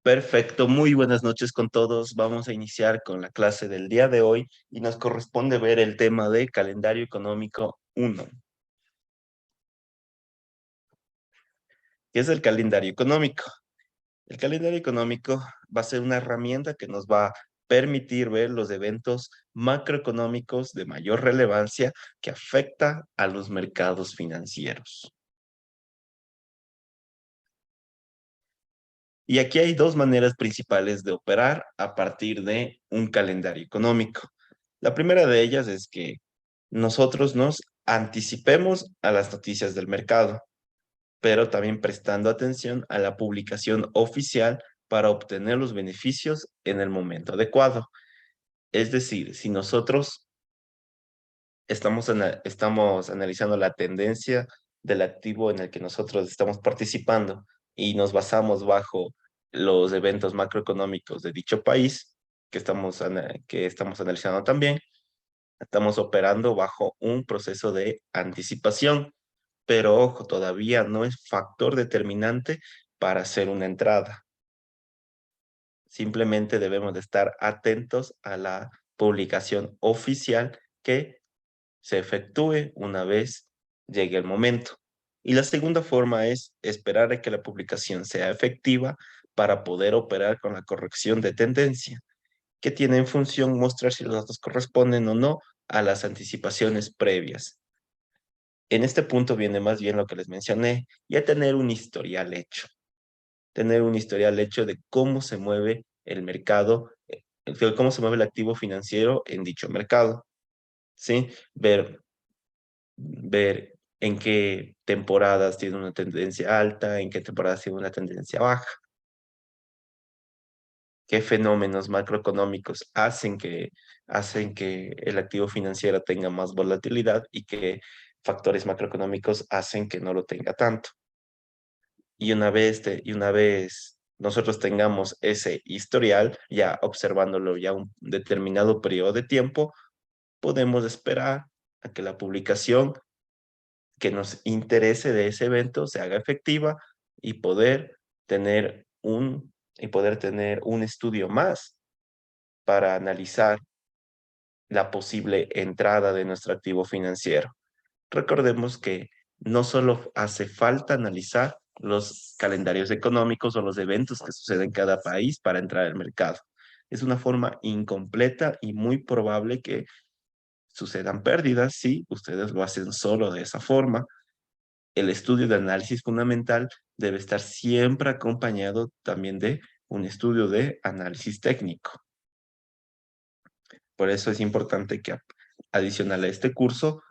Perfecto, muy buenas noches con todos. Vamos a iniciar con la clase del día de hoy y nos corresponde ver el tema de calendario económico 1. ¿Qué es el calendario económico? El calendario económico va a ser una herramienta que nos va a permitir ver los eventos macroeconómicos de mayor relevancia que afecta a los mercados financieros. Y aquí hay dos maneras principales de operar a partir de un calendario económico. La primera de ellas es que nosotros nos anticipemos a las noticias del mercado, pero también prestando atención a la publicación oficial para obtener los beneficios en el momento adecuado. Es decir, si nosotros estamos analizando la tendencia del activo en el que nosotros estamos participando y nos basamos bajo los eventos macroeconómicos de dicho país que estamos analizando también, estamos operando bajo un proceso de anticipación, pero ojo, todavía no es factor determinante para hacer una entrada. Simplemente debemos de estar atentos a la publicación oficial que se efectúe una vez llegue el momento. Y la segunda forma es esperar a que la publicación sea efectiva para poder operar con la corrección de tendencia, que tiene en función mostrar si los datos corresponden o no a las anticipaciones previas. En este punto viene más bien lo que les mencioné, ya tener un historial hecho, tener un historial hecho de cómo se mueve el mercado, de cómo se mueve el activo financiero en dicho mercado, ¿sí? Ver en qué temporadas tiene una tendencia alta, en qué temporadas tiene una tendencia baja, qué fenómenos macroeconómicos hacen que el activo financiero tenga más volatilidad y qué factores macroeconómicos hacen que no lo tenga tanto. Y una vez nosotros tengamos ese historial, ya observándolo ya un determinado periodo de tiempo, podemos esperar a que la publicación que nos interese de ese evento se haga efectiva y poder tener un estudio más para analizar la posible entrada de nuestro activo financiero. Recordemos que no solo hace falta analizar los calendarios económicos o los eventos que suceden en cada país para entrar al mercado. Es una forma incompleta y muy probable que sucedan pérdidas si ustedes lo hacen solo de esa forma. El estudio de análisis fundamental debe estar siempre acompañado también de un estudio de análisis técnico. Por eso es importante que adicional a este curso,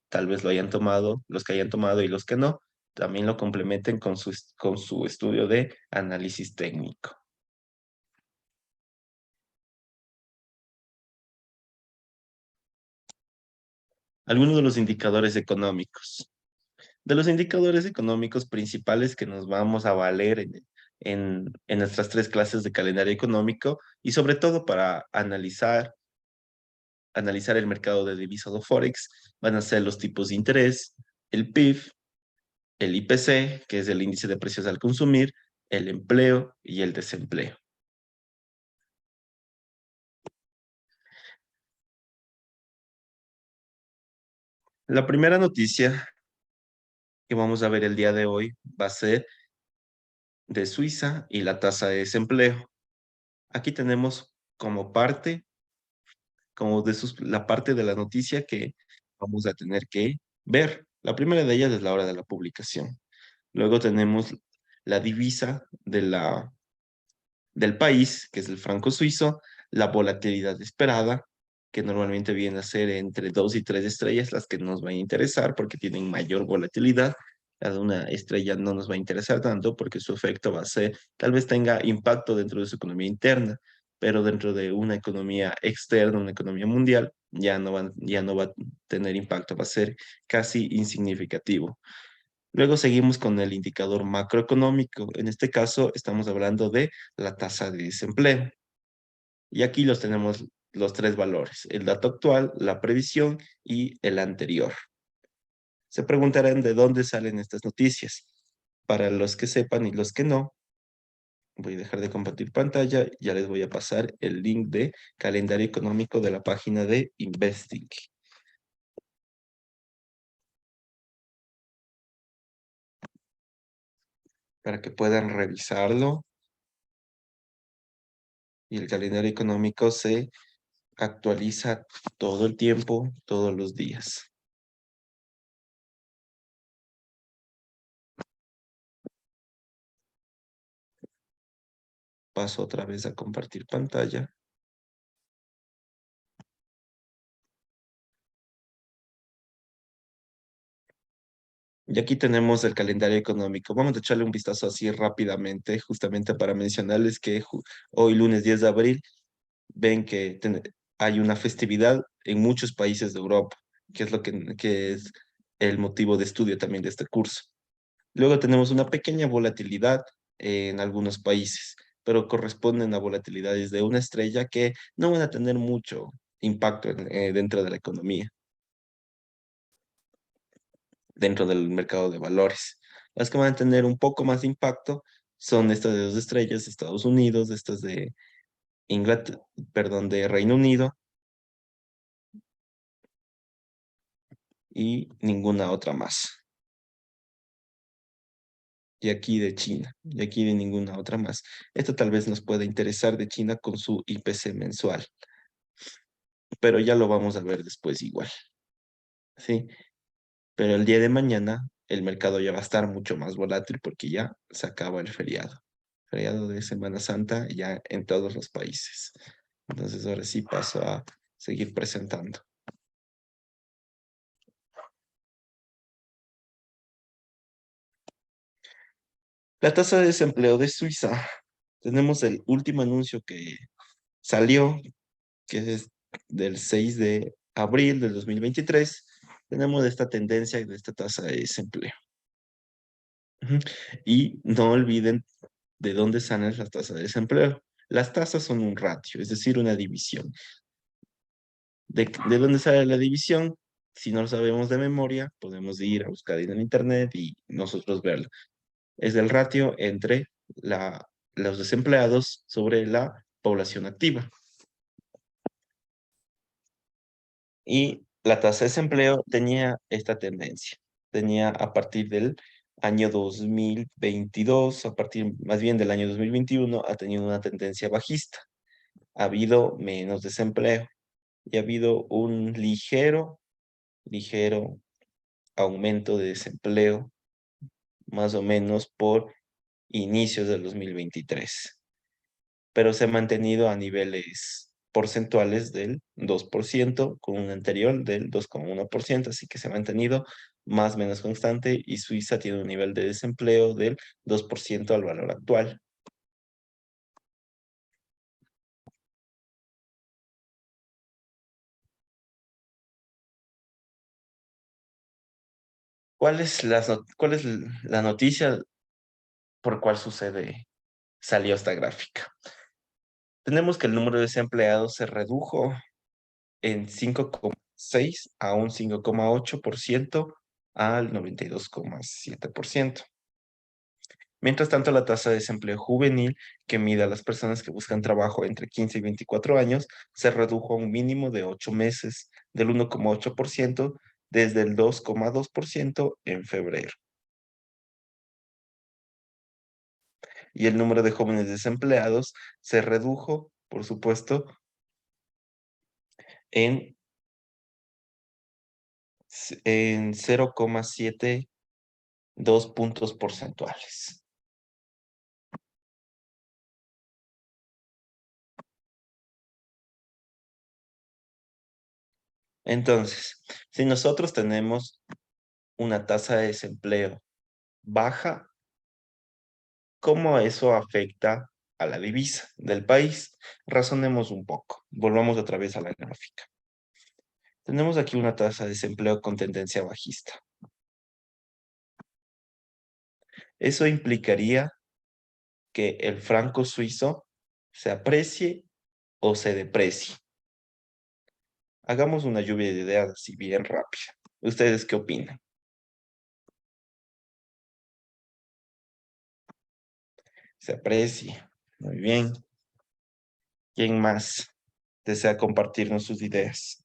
tal vez lo hayan tomado, los que hayan tomado y los que no, también lo complementen con su estudio de análisis técnico. Algunos de los indicadores económicos. De los indicadores económicos principales que nos vamos a valer en nuestras tres clases de calendario económico y sobre todo para analizar el mercado de divisas o Forex, van a ser los tipos de interés, el PIB, el IPC, que es el índice de precios al consumir, el empleo y el desempleo. La primera noticia que vamos a ver el día de hoy va a ser de Suiza y la tasa de desempleo. Aquí tenemos la parte de la noticia que vamos a tener que ver. La primera de ellas es la hora de la publicación. Luego tenemos la divisa del país, que es el franco suizo, la volatilidad esperada, que normalmente viene a ser entre 2 y 3 estrellas, las que nos van a interesar porque tienen mayor volatilidad. La de una estrella no nos va a interesar tanto porque su efecto va a ser, tal vez tenga impacto dentro de su economía interna, pero dentro de una economía externa, una economía mundial, ya no va a tener impacto, va a ser casi insignificativo. Luego seguimos con el indicador macroeconómico. En este caso estamos hablando de la tasa de desempleo. Y aquí los tenemos los tres valores, el dato actual, la previsión y el anterior. Se preguntarán de dónde salen estas noticias. Para los que sepan y los que no, Voy a dejar de compartir pantalla. Ya les voy a pasar el link de calendario económico de la página de Investing para que puedan revisarlo. Y el calendario económico se actualiza todo el tiempo, todos los días. Paso otra vez a compartir pantalla. Y aquí tenemos el calendario económico. Vamos a echarle un vistazo así rápidamente, justamente para mencionarles que hoy, lunes 10 de abril, ven que hay una festividad en muchos países de Europa, que es que es el motivo de estudio también de este curso. Luego tenemos una pequeña volatilidad en algunos países, pero corresponden a volatilidades de una estrella que no van a tener mucho impacto dentro de la economía, dentro del mercado de valores. Las que van a tener un poco más de impacto son estas de dos estrellas, de Estados Unidos, estas de Inglaterra, perdón, de Reino Unido y ninguna otra más. Y aquí de China, y aquí de ninguna otra más. Esto tal vez nos pueda interesar de China con su IPC mensual, pero ya lo vamos a ver después igual, ¿sí? Pero el día de mañana el mercado ya va a estar mucho más volátil porque ya se acaba el feriado de Semana Santa ya en todos los países. Entonces ahora sí paso a seguir presentando. La tasa de desempleo de Suiza. Tenemos el último anuncio que salió, que es del 6 de abril del 2023. Tenemos esta tendencia de esta tasa de desempleo. Ujú. Y no olviden de dónde salen las tasas de desempleo. Las tasas son un ratio, es decir, una división. ¿De dónde sale la división? Si no lo sabemos de memoria, podemos ir a buscar en el internet y nosotros verlo. Es el ratio entre los desempleados sobre la población activa. Y la tasa de desempleo tenía esta tendencia. Tenía a partir del año 2022, a partir más bien del año 2021, ha tenido una tendencia bajista. Ha habido menos desempleo y ha habido un ligero aumento de desempleo, más o menos por inicios del 2023, pero se ha mantenido a niveles porcentuales del 2%, con un anterior del 2,1%, así que se ha mantenido más o menos constante y Suiza tiene un nivel de desempleo del 2% al valor actual. ¿Cuál es la noticia por cuál salió esta gráfica? Tenemos que el número de desempleados se redujo en 5,6 a un 5,8% al 92,7%. Mientras tanto, la tasa de desempleo juvenil, que mide a las personas que buscan trabajo entre 15 y 24 años, se redujo a un mínimo de 8 meses, del 1,8% desde el 2,2% en febrero. Y el número de jóvenes desempleados se redujo, por supuesto, en, en 0,72 puntos porcentuales. Entonces, si nosotros tenemos una tasa de desempleo baja, ¿cómo eso afecta a la divisa del país? Razonemos un poco. Volvamos otra vez a la gráfica. Tenemos aquí una tasa de desempleo con tendencia bajista. Eso implicaría que el franco suizo se aprecie o se deprecie. Hagamos una lluvia de ideas así bien rápida. ¿Ustedes qué opinan? se aprecie. Muy bien. ¿Quién más desea compartirnos sus ideas?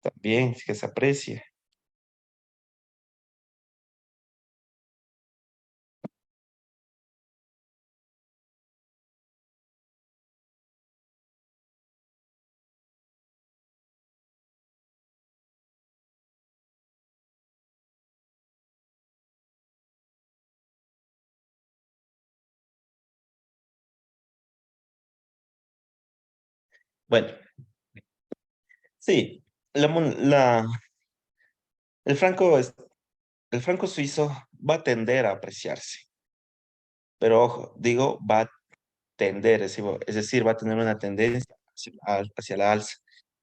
También, que se aprecie. Bueno, sí, la, mon- la- el franco, el franco suizo va a tender a apreciarse, pero ojo, digo, va a tender, es decir, va a tener una tendencia hacia la alza.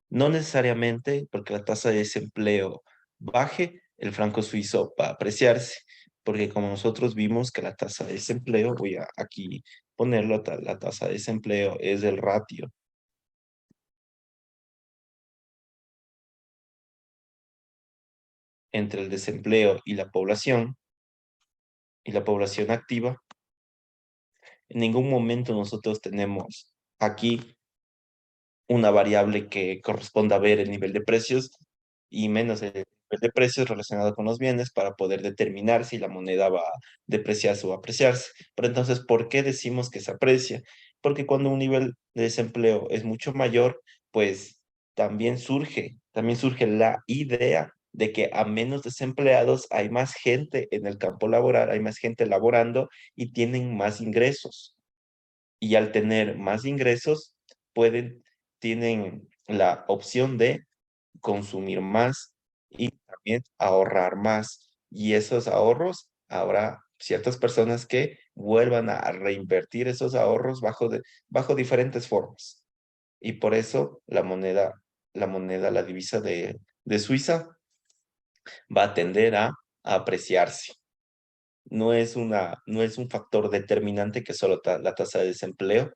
No necesariamente porque la tasa de desempleo baje, el franco suizo va a apreciarse, porque como nosotros vimos que la tasa de desempleo, voy a aquí ponerlo, la tasa de desempleo es el ratio entre el desempleo y la población activa. En ningún momento nosotros tenemos aquí una variable que corresponda a ver el nivel de precios y menos el nivel de precios relacionado con los bienes para poder determinar si la moneda va a depreciarse o apreciarse. Pero entonces, ¿por qué decimos que se aprecia? Porque cuando un nivel de desempleo es mucho mayor, pues también surge la idea de que a menos desempleados hay más gente en el campo laboral, hay más gente laborando y tienen más ingresos y al tener más ingresos tienen la opción de consumir más y también ahorrar más. Y esos ahorros, habrá ciertas personas que vuelvan a reinvertir esos ahorros bajo diferentes formas. Y por eso la divisa de Suiza va a tender a apreciarse. No es un factor determinante que solo la tasa de desempleo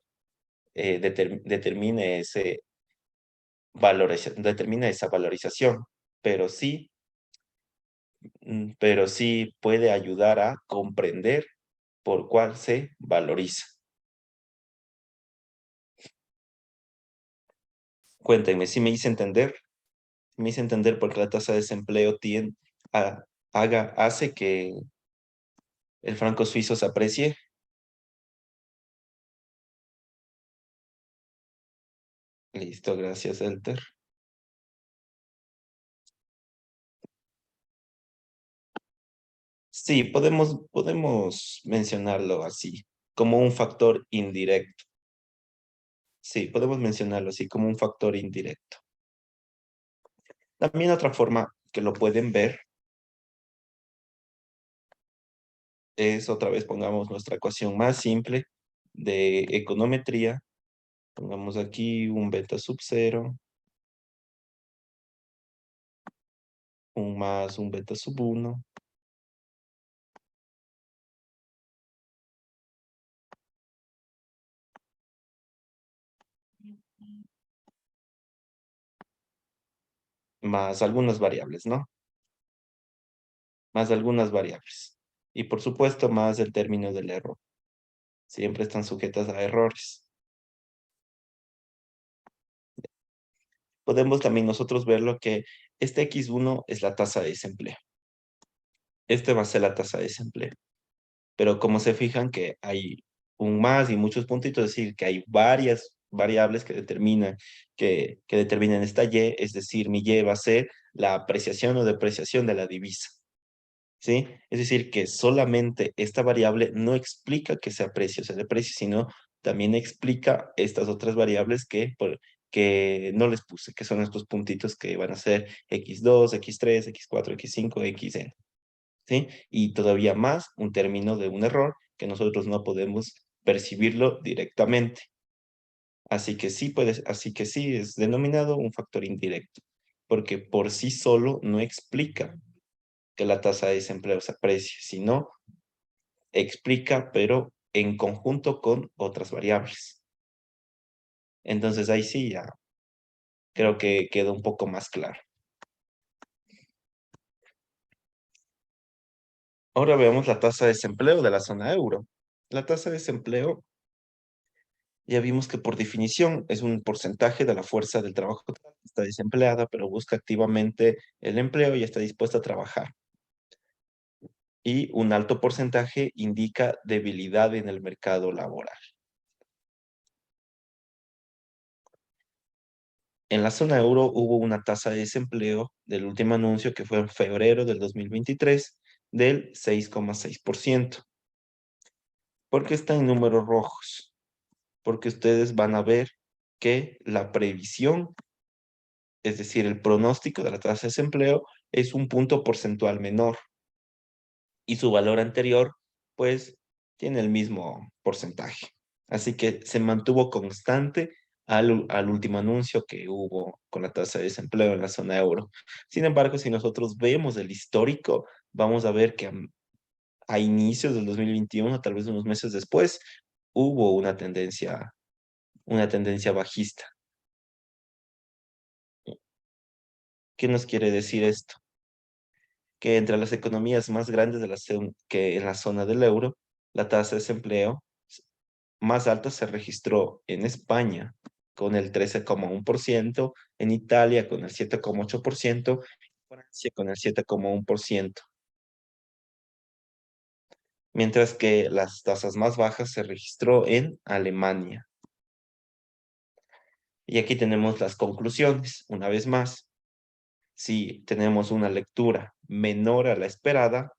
determine determina esa valorización, pero pero sí puede ayudar a comprender por cuál se valoriza. Cuéntenme, si me hice entender, me hice entender por qué la tasa de desempleo a- hace que el franco suizo se aprecie. Listo, gracias, Elter. Sí, podemos mencionarlo así, como un factor indirecto. Sí, podemos mencionarlo así, como un factor indirecto. También otra forma que lo pueden ver es otra vez pongamos nuestra ecuación más simple de econometría. Pongamos aquí un beta sub cero, un más un beta sub uno, más algunas variables, ¿no? Más algunas variables. Y por supuesto, más el término del error. Siempre están sujetas a errores. Podemos también nosotros ver lo que este X1 es la tasa de desempleo. Este va a ser la tasa de desempleo. Pero como se fijan que hay un más y muchos puntitos, es decir, que hay varias variables que determinan esta Y, es decir, mi Y va a ser la apreciación o depreciación de la divisa, ¿sí? Es decir, que solamente esta variable no explica que se aprecie o se deprecie, sino también explica estas otras variables que no les puse, que son estos puntitos que van a ser x2, x3, x4, x5, xn. ¿Sí? Y todavía más un término de un error que nosotros no podemos percibirlo directamente. Así que sí es denominado un factor indirecto, porque por sí solo no explica que la tasa de desempleo se aprecie, sino explica, pero en conjunto con otras variables. Entonces ahí sí ya creo que queda un poco más claro. Ahora veamos la tasa de desempleo de la zona euro. La tasa de desempleo ya vimos que por definición es un porcentaje de la fuerza del trabajo total que está desempleada, pero busca activamente el empleo y está dispuesta a trabajar. Y un alto porcentaje indica debilidad en el mercado laboral. En la zona euro hubo una tasa de desempleo del último anuncio que fue en febrero del 2023 del 6,6%. ¿Por qué está en números rojos? Porque ustedes van a ver que la previsión, es decir, el pronóstico de la tasa de desempleo es un punto porcentual menor y su valor anterior, pues, tiene el mismo porcentaje. Así que se mantuvo constante al último anuncio que hubo con la tasa de desempleo en la zona euro. Sin embargo, si nosotros vemos el histórico, vamos a ver que a inicios del 2021, tal vez unos meses después, hubo una tendencia bajista. ¿Qué nos quiere decir esto? Que entre las economías más grandes de que en la zona del euro, la tasa de desempleo más alta se registró en España con el 13,1%, en Italia con el 7,8%, Francia con el 7,1%, mientras que las tasas más bajas se registró en Alemania. Y aquí tenemos las conclusiones, una vez más. Si tenemos una lectura menor a la esperada,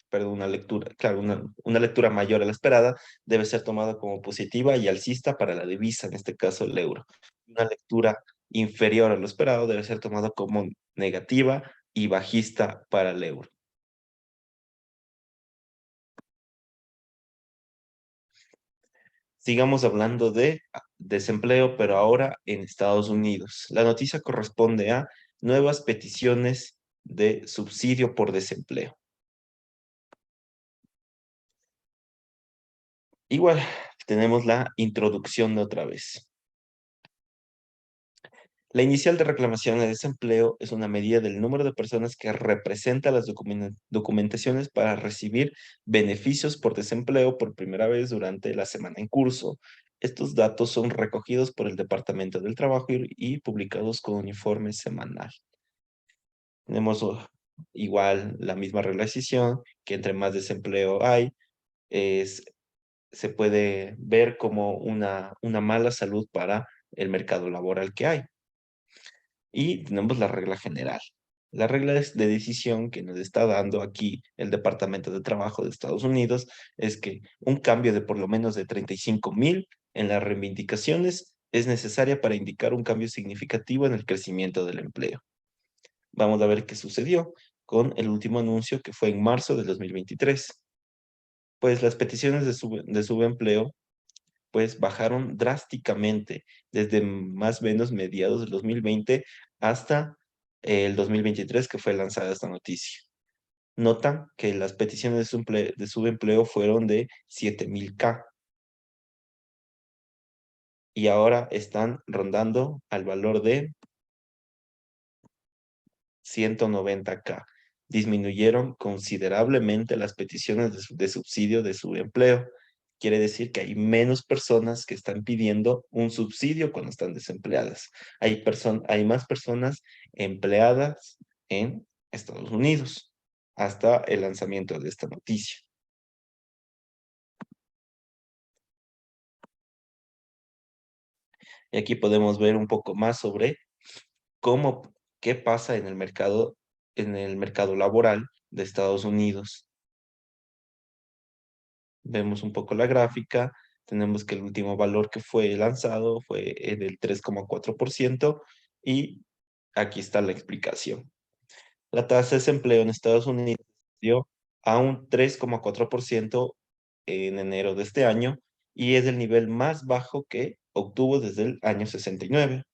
perdón, una lectura, claro, una lectura mayor a la esperada debe ser tomada como positiva y alcista para la divisa, en este caso el euro. Una lectura inferior a lo esperado debe ser tomada como negativa y bajista para el euro. Sigamos hablando de desempleo, pero ahora en Estados Unidos. La noticia corresponde a nuevas peticiones de subsidio por desempleo. Igual, tenemos la introducción de otra vez. La inicial de reclamación de desempleo es una medida del número de personas que representa las documentaciones para recibir beneficios por desempleo por primera vez durante la semana en curso. Estos datos son recogidos por el Departamento del Trabajo y publicados con un informe semanal. Tenemos igual la misma regla de decisión, que entre más desempleo hay, es, se puede ver como una mala salud para el mercado laboral que hay. Y tenemos la regla general. La regla de decisión que nos está dando aquí el Departamento de Trabajo de Estados Unidos es que un cambio de por lo menos de 35,000 en las reivindicaciones es necesaria para indicar un cambio significativo en el crecimiento del empleo. Vamos a ver qué sucedió con el último anuncio que fue en marzo del 2023. Pues las peticiones de subempleo pues bajaron drásticamente desde más o menos mediados del 2020 hasta el 2023 que fue lanzada esta noticia. Notan que las peticiones de subempleo fueron de 7,000 y ahora están rondando al valor de 190,000. Disminuyeron considerablemente las peticiones de subsidio de subempleo. Quiere decir que hay menos personas que están pidiendo un subsidio cuando están desempleadas. Hay más personas empleadas en Estados Unidos hasta el lanzamiento de esta noticia. Y aquí podemos ver un poco más sobre qué pasa en el mercado laboral de Estados Unidos. Vemos un poco la gráfica, tenemos que el último valor que fue lanzado fue del 3,4% y aquí está la explicación. La tasa de desempleo en Estados Unidos dio a un 3,4% en enero de este año y es el nivel más bajo que obtuvo desde el año 69.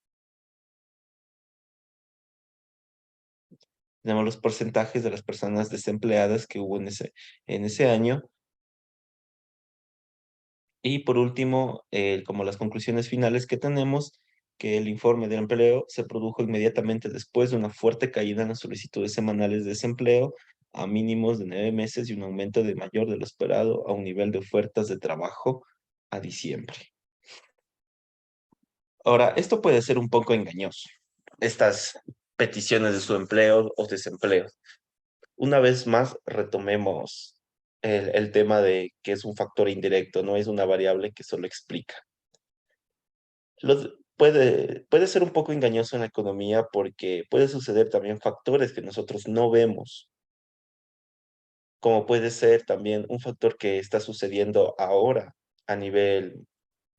tenemos los porcentajes de las personas desempleadas que hubo en ese año. Y por último, como las conclusiones finales que tenemos, que el informe del empleo se produjo inmediatamente después de una fuerte caída en las solicitudes semanales de desempleo a mínimos de 9 meses y un aumento de mayor de lo esperado a un nivel de ofertas de trabajo a diciembre. Ahora, esto puede ser un poco engañoso, estas peticiones de su empleo o desempleo. Una vez más, retomemos el tema de que es un factor indirecto, no es una variable que solo explica. Puede ser un poco engañoso en la economía porque puede suceder también factores que nosotros no vemos, como puede ser también un factor que está sucediendo ahora a nivel,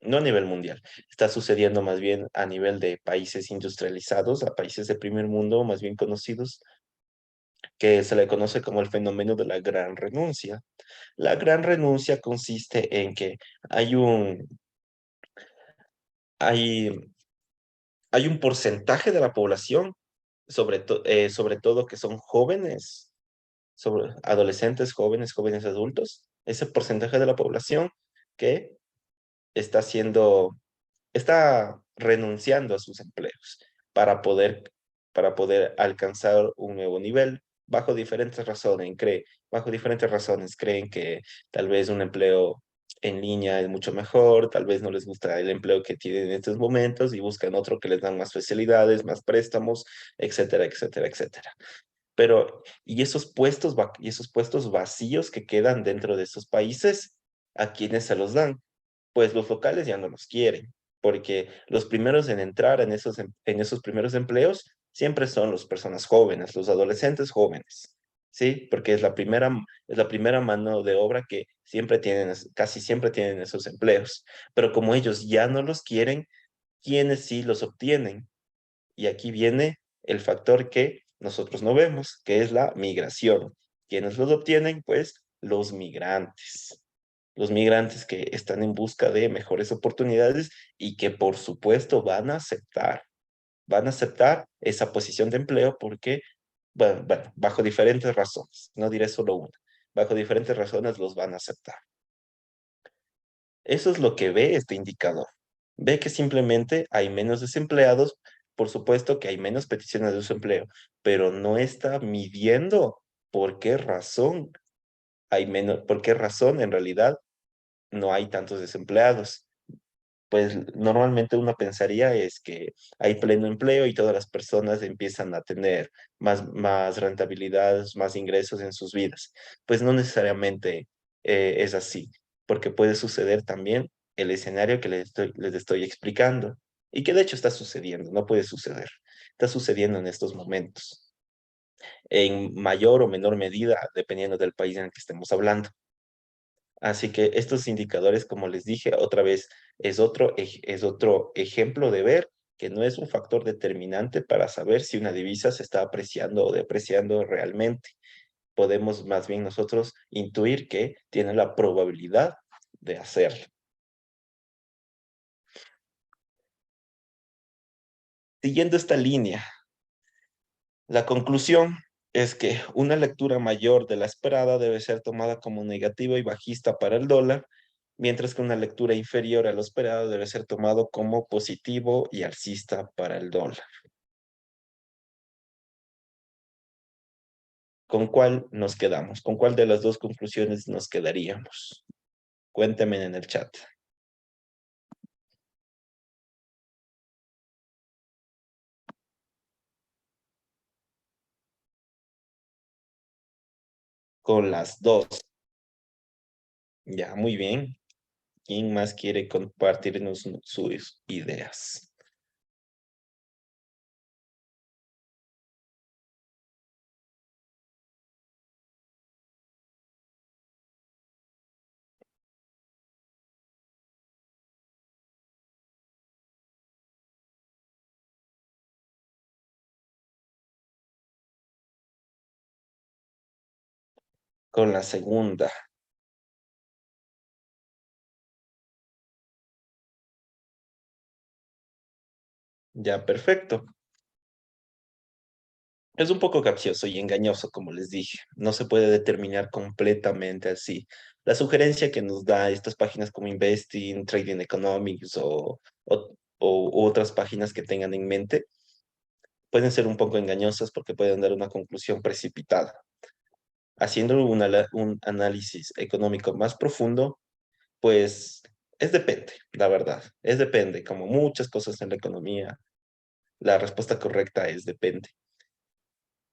no a nivel mundial, está sucediendo más bien a nivel de países industrializados, a países de primer mundo, más bien conocidos, que se le conoce como el fenómeno de la gran renuncia. La gran renuncia consiste en que hay un, hay, hay un porcentaje de la población sobre todo que son jóvenes, sobre adolescentes, jóvenes, jóvenes adultos, ese porcentaje de la población que está haciendo, está renunciando a sus empleos para poder, para poder alcanzar un nuevo nivel. Bajo diferentes razones creen que tal vez un empleo en línea es mucho mejor, tal vez no les gusta el empleo que tienen en estos momentos y buscan otro que les dan más facilidades, más préstamos, etcétera, etcétera, etcétera. Pero, y esos puestos vacíos que quedan dentro de esos países, ¿a quiénes se los dan? Pues los locales ya no los quieren, porque los primeros en entrar en esos primeros empleos siempre son las personas jóvenes, los adolescentes jóvenes, ¿sí? Porque es la primera mano de obra que siempre tienen, casi siempre tienen esos empleos. Pero como ellos ya no los quieren, ¿quiénes sí los obtienen? Y aquí viene el factor que nosotros no vemos, que es la migración. ¿Quiénes los obtienen? Pues los migrantes. Los migrantes que están en busca de mejores oportunidades y que por supuesto van a aceptar esa posición de empleo porque, bueno, bajo diferentes razones, no diré solo una, bajo diferentes razones los van a aceptar. Eso es lo que ve este indicador. Ve que simplemente hay menos desempleados, por supuesto que hay menos peticiones de desempleo, pero no está midiendo por qué razón hay menos, por qué razón en realidad no hay tantos desempleados. Pues normalmente uno pensaría es que hay pleno empleo y todas las personas empiezan a tener más rentabilidad, más ingresos en sus vidas. Pues no necesariamente es así, porque puede suceder también el escenario que les estoy explicando y que de hecho está sucediendo, no puede suceder, está sucediendo en estos momentos, en mayor o menor medida, dependiendo del país en el que estemos hablando. Así que estos indicadores, como les dije otra vez, es otro ejemplo de ver que no es un factor determinante para saber si una divisa se está apreciando o depreciando realmente. Podemos más bien nosotros intuir que tiene la probabilidad de hacerlo. Siguiendo esta línea, la conclusión es que una lectura mayor de la esperada debe ser tomada como negativa y bajista para el dólar, mientras que una lectura inferior a lo esperado debe ser tomado como positivo y alcista para el dólar. ¿Con cuál nos quedamos? ¿Con cuál de las dos conclusiones nos quedaríamos? Cuéntame en el chat. Con las dos. Ya, muy bien. ¿Quién más quiere compartirnos sus ideas? Con la segunda. Ya, perfecto. Es un poco capcioso y engañoso, como les dije. No se puede determinar completamente así. La sugerencia que nos da estas páginas como Investing, Trading Economics o otras páginas que tengan en mente pueden ser un poco engañosas porque pueden dar una conclusión precipitada. Haciendo un análisis económico más profundo, pues es depende, la verdad. Es depende, como muchas cosas en la economía. La respuesta correcta es depende.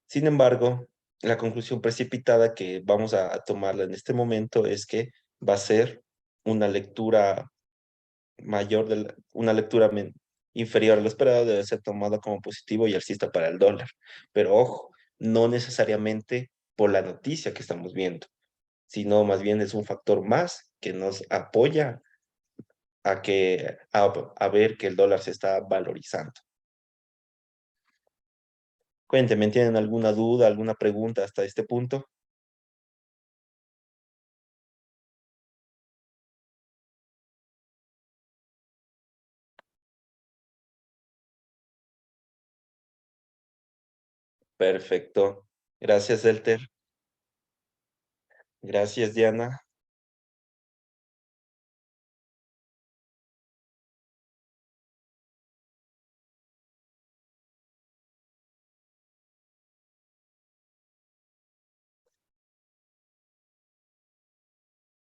Sin embargo, la conclusión precipitada que vamos a tomarla en este momento es que va a ser una lectura una lectura inferior a lo esperado, debe ser tomada como positivo y alcista para el dólar. Pero ojo, no necesariamente por la noticia que estamos viendo, sino más bien es un factor más que nos apoya a ver que el dólar se está valorizando. Cuéntenme, ¿tienen alguna duda, alguna pregunta hasta este punto? Perfecto. Gracias, Elter. Gracias, Diana.